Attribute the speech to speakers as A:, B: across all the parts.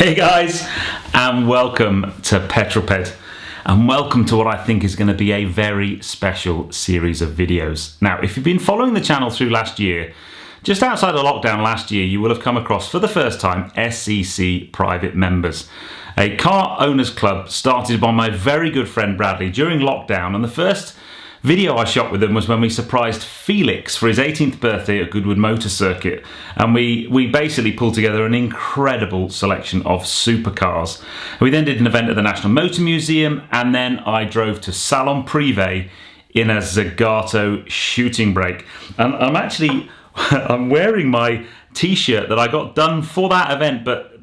A: Hey guys, and welcome to Petrol, and welcome to what I think is going to be a very special series of videos. Now, if you've been following the channel through last year, just outside of lockdown last year, you will have come across for the first time SCC Private Members, a car owners club started by my very good friend Bradley during lockdown, and the first video I shot with them was when we surprised Felix for his 18th birthday at Goodwood Motor Circuit, and we basically pulled together an incredible selection of supercars. We then did an event at the National Motor Museum, and then I drove to Salon Privé in a Zagato shooting brake. And I'm wearing my t-shirt that I got done for that event, but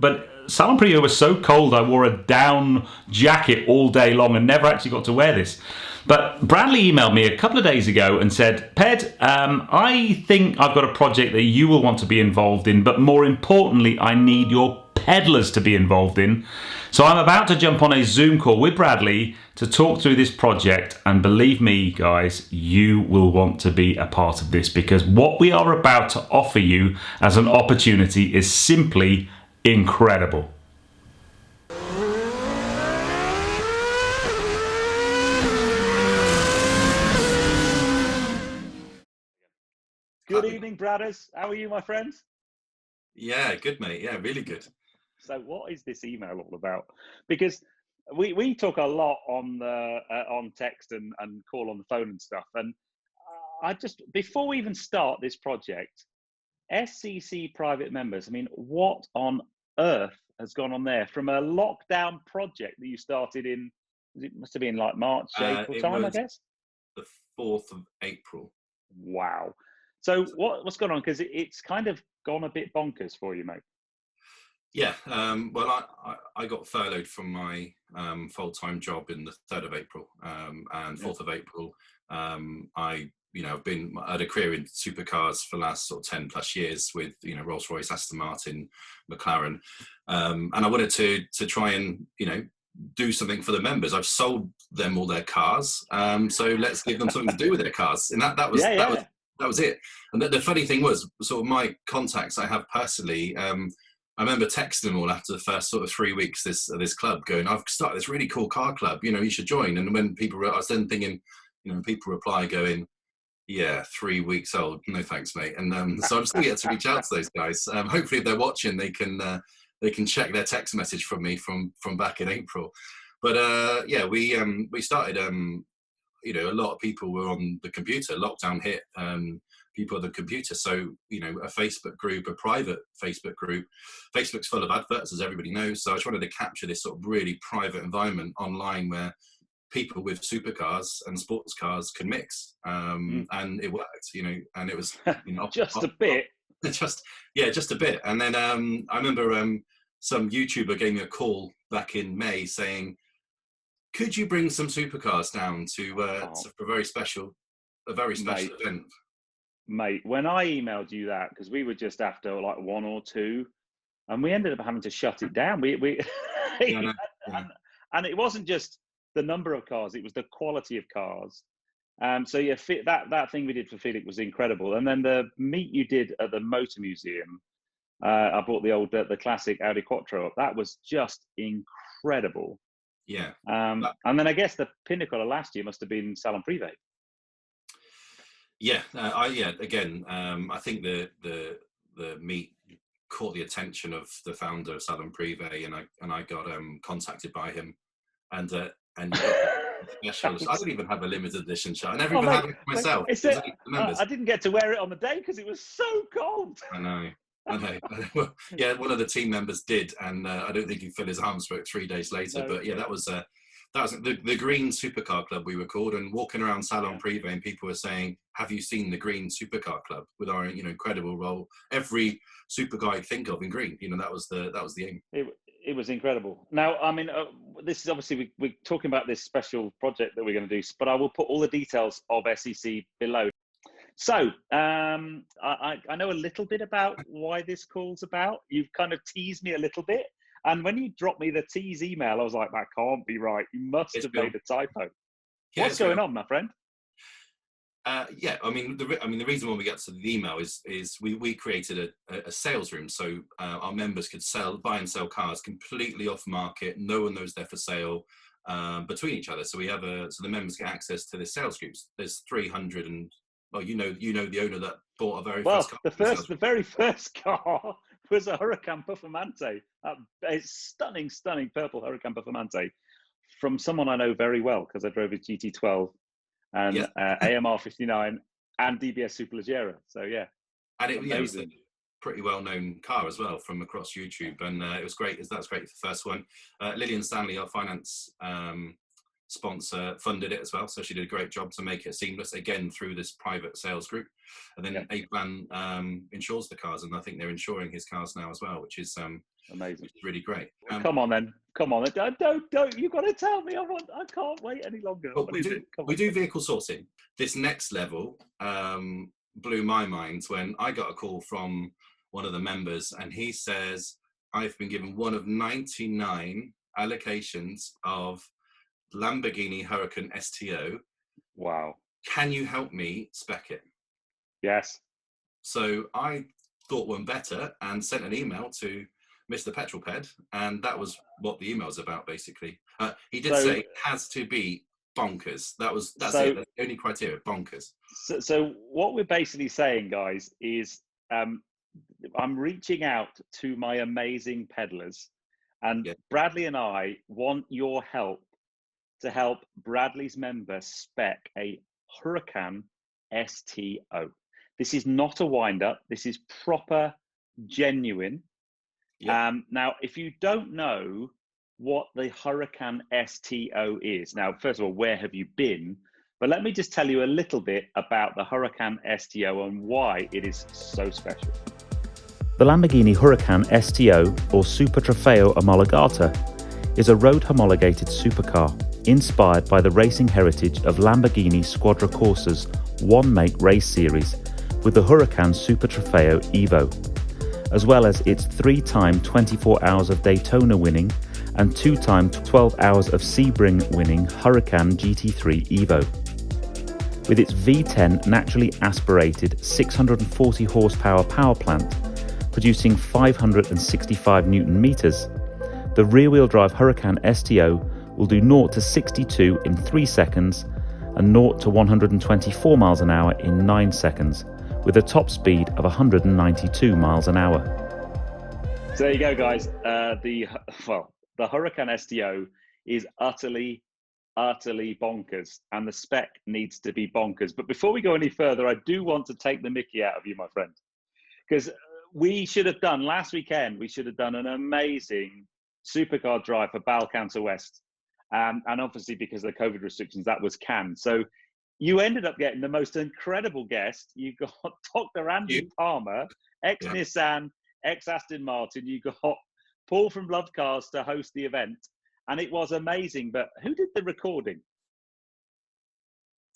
A: Salon Privé was so cold I wore a down jacket all day long and never actually got to wear this. But Bradley emailed me a couple of days ago and said, Ped, I think I've got a project that you will want to be involved in, but more importantly, I need your peddlers to be involved in. So I'm about to jump on a Zoom call with Bradley to talk through this project, and believe me, guys, you will want to be a part of this, because what we are about to offer you as an opportunity is simply incredible. Good evening, Bradders. How are you, my friends?
B: Yeah, good, mate. Yeah, really good.
A: So what is this email all about? Because we talk a lot on text and call on the phone and stuff. And I just, before we even start this project, SCC Private Members, I mean, what on earth has gone on there from a lockdown project that you started in, it must have been like March, April time, I guess?
B: The 4th of April.
A: Wow. So what's going on? Because it's kind of gone a bit bonkers for you, mate.
B: Yeah. Well, I got furloughed from my full-time job in the 3rd of April, and 4th of April. I've had a career in supercars for the last sort of 10 plus years with Rolls-Royce, Aston Martin, McLaren, and I wanted to try and do something for the members. I've sold them all their cars, so let's give them something to do with their cars, and that was it. And the funny thing was, sort of my contacts I have personally, I remember texting them all after the first sort of 3 weeks of this club, going, I've started this really cool car club, you should join. And when people, I was then thinking, people reply going, yeah, 3 weeks old, no thanks, mate. And so I'm still yet to reach out to those guys. Hopefully if they're watching, they can check their text message from me from back in April. But we started, a lot of people were on the computer. Lockdown hit, people on the computer. So, a Facebook group, a private Facebook group. Facebook's full of adverts, as everybody knows. So I just wanted to capture this sort of really private environment online where people with supercars and sports cars can mix. And it worked, and it was
A: just a bit.
B: Just a bit. And then I remember some YouTuber gave me a call back in May saying, could you bring some supercars down to a very special event?
A: Mate, when I emailed you that, because we were just after like one or two, and we ended up having to shut it down. And it wasn't just the number of cars; it was the quality of cars. So yeah, that thing we did for Felix was incredible. And then the meet you did at the Motor Museum, I brought the classic Audi Quattro up. That was just incredible.
B: Yeah.
A: And then I guess the pinnacle of last year must have been Salon Privé.
B: Yeah. I think the meet caught the attention of the founder of Salon Privé, and I got contacted by him, and special. I don't even have a limited edition shirt. I never even have it myself.
A: I didn't get to wear it on the day because it was so cold.
B: I know. Well, yeah, one of the team members did, and I don't think he filled his arms for it 3 days later. But yeah, that was the Green Supercar Club, we were called, and walking around Salon Privé, and people were saying, "Have you seen the Green Supercar Club with our incredible role? Every supercar you think of in green." That was the aim.
A: It was incredible. Now, I mean, this is obviously we're talking about this special project that we're going to do, but I will put all the details of SCC below. So I know a little bit about why this call's about. You've kind of teased me a little bit. And when you dropped me the tease email, I was like, that can't be right. You must have made a typo. What's going on, my friend?
B: Yeah, I mean, the reason why we get to the email is we created a sales room, so our members could buy and sell cars completely off market. No one knows they're for sale between each other. So we have so the members get access to the sales groups. There's 300 and well, you know the owner that bought a first car.
C: The very first car was a Huracan Performante. A stunning purple Huracan Performante from someone I know very well because I drove his GT12. And AMR 59 and DBS Superleggera. So yeah,
B: and it was a pretty well-known car as well from across YouTube, and it was great. That's great for the first one. Lillian Stanley, our finance sponsor, funded it as well, so she did a great job to make it seamless again through this private sales group. And then A-Plan insures the cars, and I think they're insuring his cars now as well, which is
C: amazing,
B: which is really great.
C: Come on then, don't you've got to tell me. I can't wait any longer.
B: We do vehicle sourcing. This next level blew my mind when I got a call from one of the members, and he says, I've been given one of 99 allocations of Lamborghini Huracan STO.
C: Wow.
B: Can you help me spec it?
C: Yes.
B: So I thought one better and sent an email to Mr. Petrol Ped, and that was what the email was about, basically. He did say it has to be bonkers. That's it. That's the only criteria, bonkers.
C: So what we're basically saying, guys, is I'm reaching out to my amazing peddlers, and Bradley and I want your help to help Bradley's member spec a Huracan STO. This is not a wind-up. This is proper, genuine. Now, if you don't know what the Huracan STO is, now, first of all, where have you been? But let me just tell you a little bit about the Huracan STO and why it is so special.
A: The Lamborghini Huracan STO, or Super Trofeo Omologata, is a road homologated supercar inspired by the racing heritage of Lamborghini Squadra Corsa's one-make race series with the Huracan Super Trofeo Evo, as well as its 3-time 24 hours of Daytona winning and 2-time 12 hours of Sebring winning Huracan GT3 Evo. With its V10 naturally aspirated 640 horsepower power plant, producing 565 Newton meters, the rear-wheel drive Huracan STO will do 0 to 62 in 3 seconds and 0 to 124 miles an hour in 9 seconds, with a top speed of 192 miles an hour.
C: So there you go, guys. The Huracan STO is utterly bonkers, and the spec needs to be bonkers. But before we go any further, I do want to take the mickey out of you, my friend, because last weekend, we should have done an amazing supercar drive for Balcanter West. And obviously, because of the COVID restrictions, that was canned. So you ended up getting the most incredible guest. You got Dr. Andy Palmer, ex-Nissan, ex-Aston Martin. You got Paul from Love Cars to host the event. And it was amazing. But who did the recording?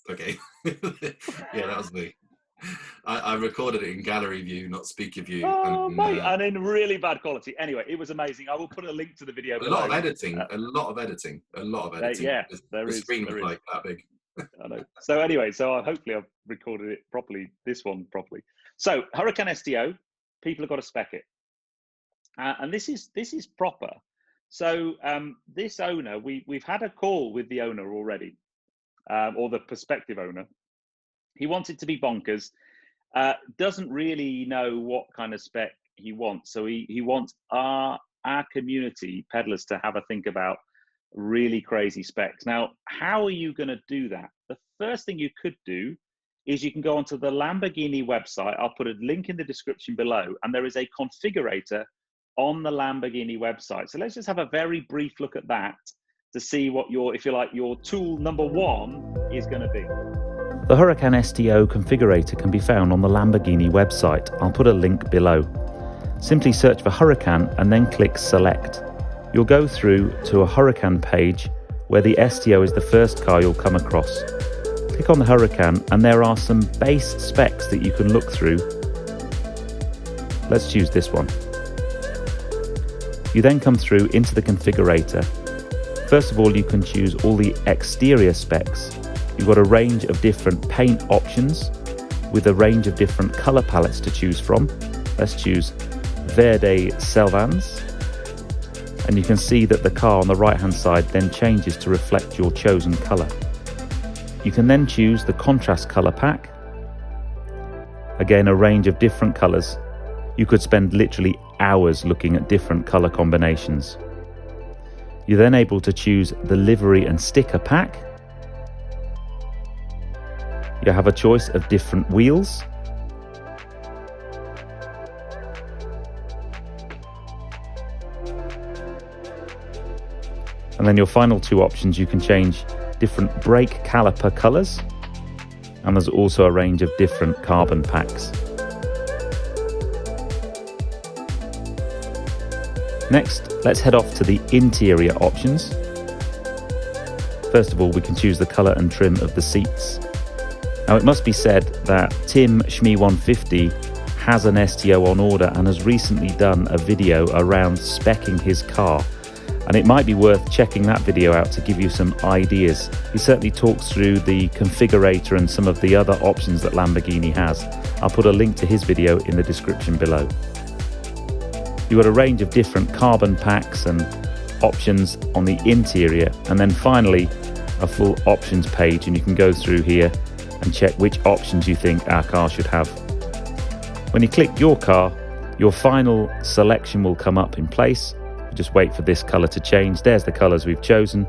B: Okay. Yeah, that was me. I recorded it in gallery view, not speaker view.
C: Oh, mate, and in really bad quality. Anyway, it was amazing. I will put a link to the video.
B: A lot of editing. Yeah, there is. The screen was like that big.
C: I know. So anyway, hopefully I've recorded it properly, this one properly. So Huracan STO, people have got to spec it. And this is proper. So this owner, we've had a call with the owner already, or the prospective owner. He wants it to be bonkers, doesn't really know what kind of spec he wants. So he wants our community peddlers to have a think about really crazy specs. Now, how are you going to do that? The first thing you could do is you can go onto the Lamborghini website. I'll put a link in the description below, and there is a configurator on the Lamborghini website. So let's just have a very brief look at that to see what your tool number one is going to be.
A: The Huracan STO configurator can be found on the Lamborghini website. I'll put a link below. Simply search for Huracan and then click Select. You'll go through to a Huracan page where the STO is the first car you'll come across. Click on the Huracan and there are some base specs that you can look through. Let's choose this one. You then come through into the configurator. First of all, you can choose all the exterior specs. You've got a range of different paint options with a range of different color palettes to choose from. Let's choose Verde Selvans. And you can see that the car on the right hand side then changes to reflect your chosen color. You can then choose the contrast color pack. Again, a range of different colors. You could spend literally hours looking at different color combinations. You're then able to choose the livery and sticker pack. You have a choice of different wheels. And then your final two options, you can change different brake caliper colors. And there's also a range of different carbon packs. Next, let's head off to the interior options. First of all, we can choose the color and trim of the seats. Now, it must be said that Tim Shmee150 has an STO on order and has recently done a video around speccing his car. And it might be worth checking that video out to give you some ideas. He certainly talks through the configurator and some of the other options that Lamborghini has. I'll put a link to his video in the description below. You've got a range of different carbon packs and options on the interior, and then finally a full options page, and you can go through here and check which options you think our car should have. When you click your car, your final selection will come up in place. Just wait for this color to change. There's the colors we've chosen,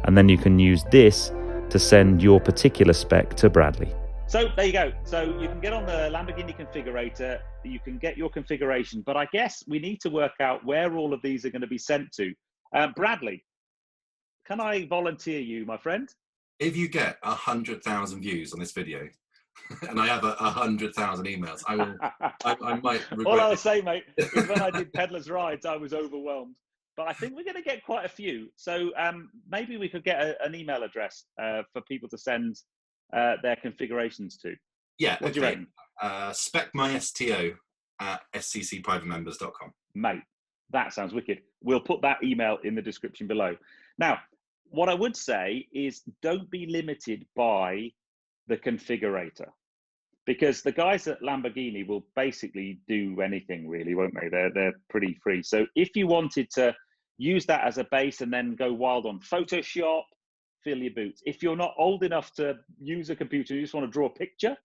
A: and then you can use this to send your particular spec to Bradley.
C: So there you go. So you can get on the Lamborghini Configurator, you can get your configuration, but I guess we need to work out where all of these are going to be sent to. Bradley, can I volunteer you, my friend?
B: If you get 100,000 views on this video, and I have 100,000 emails, I might regret
C: All I'll
B: it.
C: say, mate, is when I did Peddler's Rides, I was overwhelmed. But I think we're going to get quite a few. So maybe we could get an email address for people to send their configurations to.
B: Yeah,
C: what do you reckon?
B: specmysto at sccprivatemembers.com.
C: Mate, that sounds wicked. We'll put that email in the description below. Now, what I would say is don't be limited by the configurator, because the guys at Lamborghini will basically do anything really, won't they? They're pretty free. So if you wanted to use that as a base and then go wild on Photoshop, fill your boots. If you're not old enough to use a computer, you just want to draw a picture,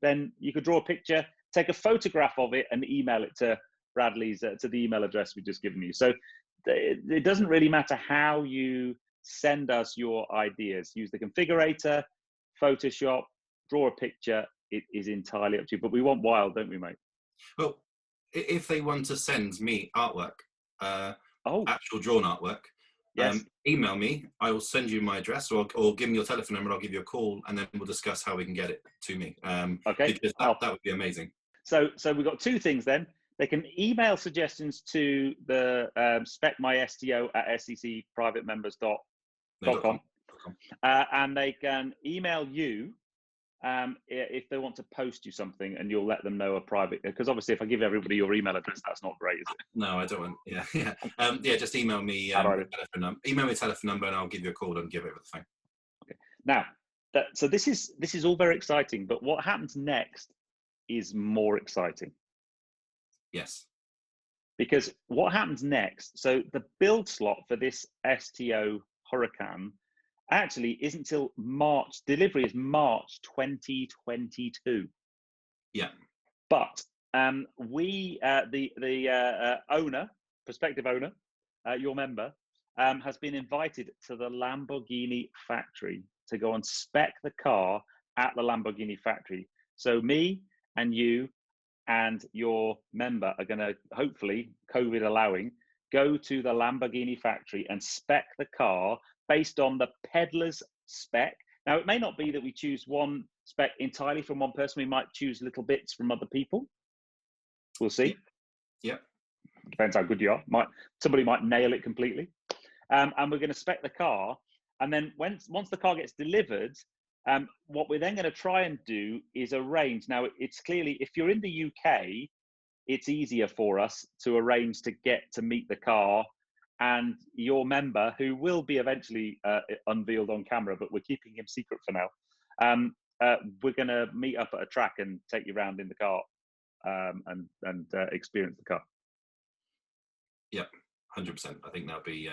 C: then you could draw a picture, take a photograph of it and email it to Bradley's, to the email address we've just given you. So it doesn't really matter how you send us your ideas. Use the configurator, Photoshop, draw a picture. It is entirely up to you, but we want wild, don't we, mate?
B: Well, if they want to send me artwork, actual drawn artwork,
C: yes.
B: Email me. I will send you my address, or give me your telephone number, and I'll give you a call, and then we'll discuss how we can get it to me.
C: Okay.
B: Because that would be amazing.
C: So we've got two things then. They can email suggestions to the specmysto at sccprivatemembers.com. And they can email you if they want to post you something, and you'll let them know a private, because obviously if I give everybody your email address, that's not great, is it?
B: No, I don't want. Yeah. Just email me email me a telephone number, and I'll give you a call and give it everything.
C: Okay. Now, so this is all very exciting, but what happens next is more exciting.
B: Yes.
C: Because what happens next? So the build slot for this STO Huracan actually isn't till March. Delivery is March 2022.
B: Yeah.
C: But we, the owner, prospective owner, your member, has been invited to the Lamborghini factory to go and spec the car at the Lamborghini factory. So me and you and your member are going to, hopefully, COVID allowing, go to the Lamborghini factory and spec the car based on the peddler's spec. Now, it may not be that we choose one spec entirely from one person. We might choose little bits from other people. We'll see.
B: Yep.
C: Depends how good you are. Somebody might nail it completely. And we're going to spec the car. And then once the car gets delivered, what we're then going to try and do is arrange. Now, it's clearly, if you're in the UK, it's easier for us to arrange to get to meet the car and your member, who will be eventually unveiled on camera, but we're keeping him secret for now. We're going to meet up at a track and take you around in the car and experience the car.
B: Yep, 100%. I think that'd be.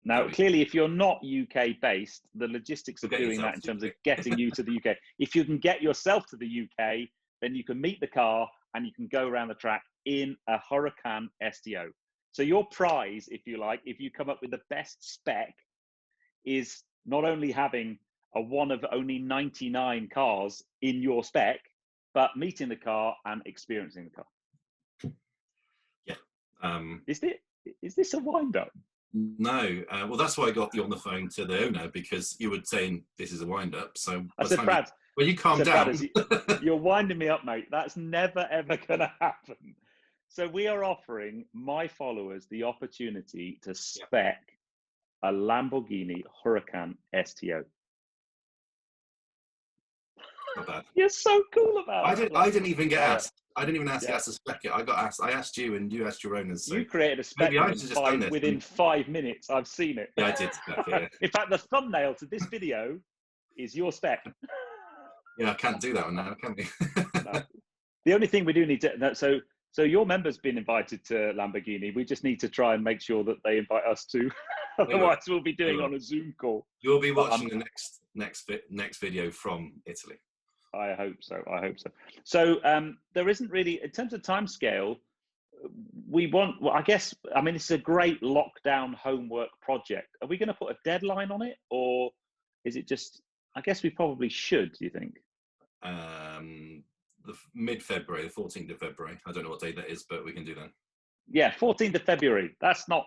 C: Now, clearly, if you're not UK based, the logistics of doing that in terms of getting you to the UK, if you can get yourself to the UK, then you can meet the car and you can go around the track in a Huracan STO. So your prize, if you like, if you come up with the best spec, is not only having a one of only 99 cars in your spec, but meeting the car and experiencing the car.
B: Yeah.
C: Is this a wind up?
B: No. Well, that's why I got you on the phone to the owner, because you were saying this is a wind up. So
C: I said, Brad,
B: well, you calm down.
C: You're winding me up, mate. That's never, ever going to happen. So we are offering my followers the opportunity to spec a Lamborghini Huracan STO.
B: Not bad.
C: You're so cool about it.
B: I didn't even get asked. I didn't even ask you to spec it. I got asked. I asked you, and you asked your owners. So
C: you created a spec within 5 minutes. I've seen it.
B: Yeah, I did. Spec, yeah.
C: In fact, the thumbnail to this video is your spec.
B: Yeah, I can't do that one now, can we?
C: No. The only thing we do need to so your member's been invited to Lamborghini. We just need to try and make sure that they invite us too. Otherwise, we'll be doing on a Zoom call.
B: You'll be watching the next video from Italy.
C: I hope so. So there isn't really, in terms of timescale, we want. Well, I guess. I mean, it's a great lockdown homework project. Are we going to put a deadline on it, or is it just? I guess we probably should. Do you think?
B: The mid-February, the 14th of February. I don't know what day that is, but we can do that.
C: Yeah, 14th of February. That's not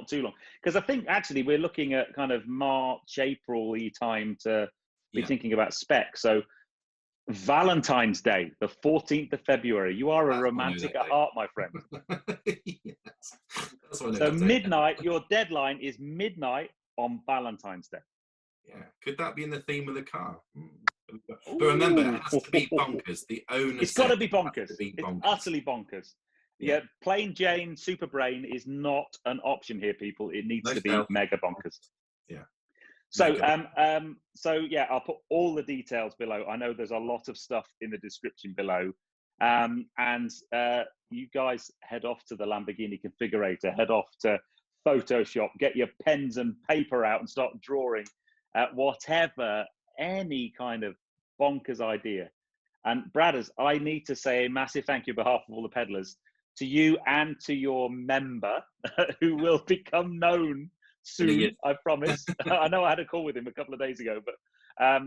C: too long, because I think actually we're looking at kind of March, April-y time to be thinking about spec. So Valentine's Day, the 14th of February. You are a romantic at heart, my friend.
B: Yes.
C: So midnight. Your deadline is midnight on Valentine's Day.
B: Yeah, could that be in the theme of the car? But remember, it has to be bonkers. The owner.
C: It's got to be bonkers. It's utterly bonkers. Yeah, plain Jane super brain is not an option here, people. It needs to be mega bonkers.
B: Yeah.
C: So yeah, I'll put all the details below. I know there's a lot of stuff in the description below. And you guys head off to the Lamborghini Configurator, head off to Photoshop, get your pens and paper out and start drawing whatever, any kind of bonkers idea. And Bradders, I need to say a massive thank you on behalf of all the peddlers to you and to your member who will become known soon, I promise. I know I had a call with him a couple of days ago, but a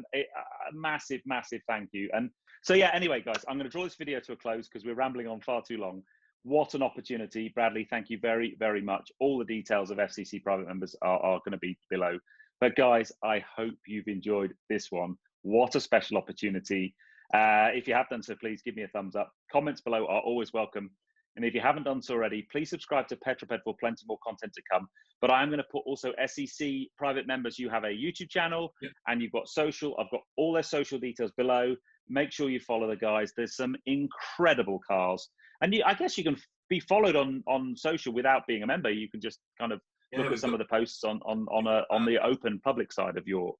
C: massive thank you. And so yeah, anyway guys, I'm going to draw this video to a close because we're rambling on far too long. What an opportunity. Bradley, thank you very, very much. All the details of SCC Private Members are going to be below. But guys, I hope you've enjoyed this one. What a special opportunity. If you have done so, please give me a thumbs up. Comments below are always welcome. And if you haven't done so already, please subscribe to Petrol for plenty more content to come. But I'm going to put also SCC Private Members. You have a YouTube channel and you've got social. I've got all their social details below. Make sure you follow the guys. There's some incredible cars. And I guess you can be followed on social without being a member. You can just kind of look at some of the posts on the open public side of your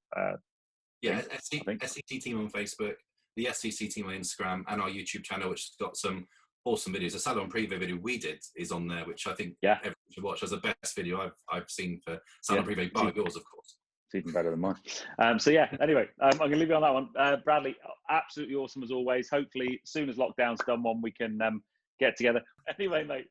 B: SCC team on Facebook, the SCC team on Instagram, and our YouTube channel, which has got some awesome videos. The salon preview video we did is on there, which I think everyone should watch as the best video I've seen for salon preview, bar yours, of course.
C: It's even better than mine. So yeah, anyway, I'm going to leave you on that one. Bradley, absolutely awesome as always. Hopefully, as soon as lockdown's done, we can get together. Anyway, mate,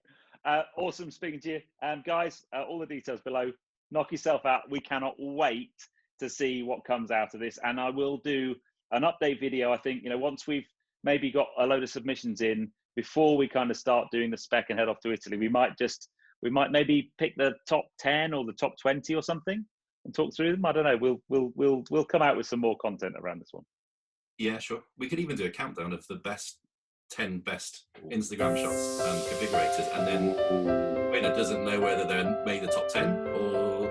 C: awesome speaking to you. Guys, all the details below. Knock yourself out. We cannot wait to see what comes out of this. And I will do an update video, I think, once we've maybe got a load of submissions in, before we kind of start doing the spec and head off to Italy. We might maybe pick the top 10 or the top 20 or something and talk through them. I don't know. We'll come out with some more content around this one.
B: Yeah, sure. We could even do a countdown of the 10 best Instagram shots and configurators, and then the winner doesn't know whether they're made the top 10 or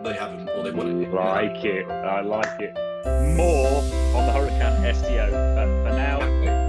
B: they haven't, or they won it.
C: I like it. More on the Huracan STO. But for now,